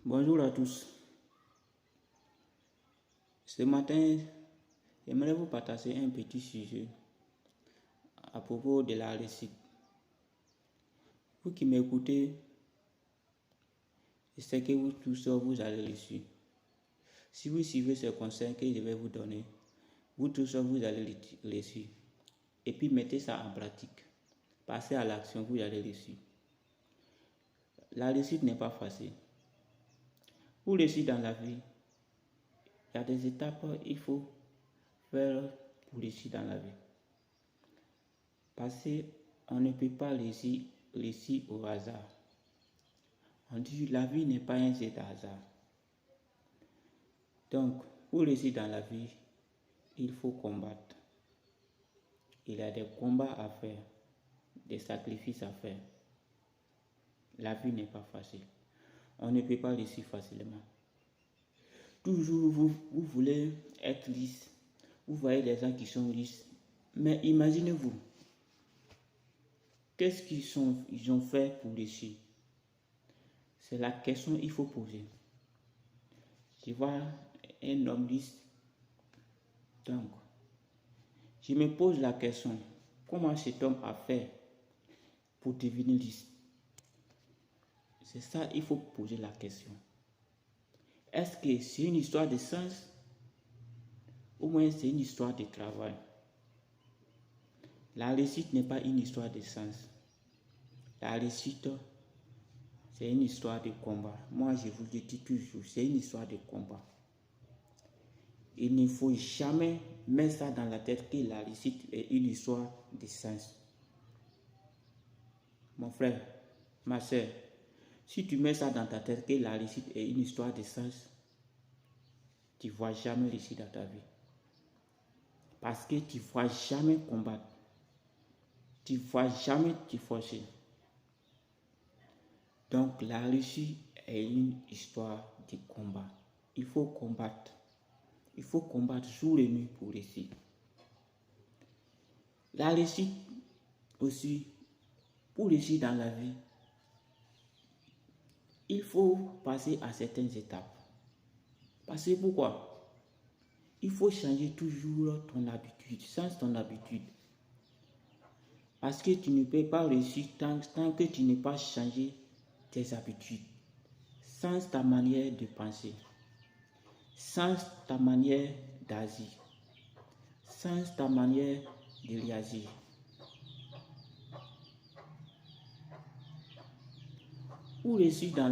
Bonjour à tous. Ce matin, j'aimerais vous partager un petit sujet à propos de la réussite. Vous qui m'écoutez, je sais que vous tous vous allez réussir. Si vous suivez ce conseil que je vais vous donner, vous tous vous allez réussir. Et puis mettez ça en pratique. Passez à l'action, vous allez réussir. La réussite n'est pas facile. Pour réussir dans la vie, il y a des étapes qu'il faut faire pour réussir dans la vie. Parce qu'on ne peut pas réussir au hasard. On dit la vie n'est pas un jeu d'hasard. Donc, pour réussir dans la vie, il faut combattre. Il y a des combats à faire, des sacrifices à faire. La vie n'est pas facile. On ne peut pas réussir facilement. Toujours vous voulez être riche. Vous voyez des gens qui sont riches. Mais imaginez-vous, qu'est-ce qu'ils ont fait pour réussir? C'est la question qu'il faut poser. Je vois un homme riche. Donc, je me pose la question, comment cet homme a fait pour devenir riche? C'est ça, il faut poser la question. Est-ce que c'est une histoire de sens ou bien c'est une histoire de travail? La réussite n'est pas une histoire de sens. La réussite, c'est une histoire de combat. Moi, je vous le dis toujours, c'est une histoire de combat. Il ne faut jamais mettre ça dans la tête que la réussite est une histoire de sens. Mon frère, ma soeur, si tu mets ça dans ta tête que la réussite est une histoire de sens, tu ne vas jamais réussir dans ta vie. Parce que tu ne vas jamais combattre. Tu ne vas jamais te forcer. Donc la réussite est une histoire de combat. Il faut combattre. Il faut combattre jour et nuit pour réussir. La réussite aussi, pour réussir dans la vie, il faut passer à certaines étapes. Parce que pourquoi? Il faut changer toujours ton habitude, change ton habitude. Parce que tu ne peux pas réussir tant que tu n'as pas changé tes habitudes. Change ta manière de penser. Change ta manière d'agir. Change ta manière de réagir. Pour réussir dans la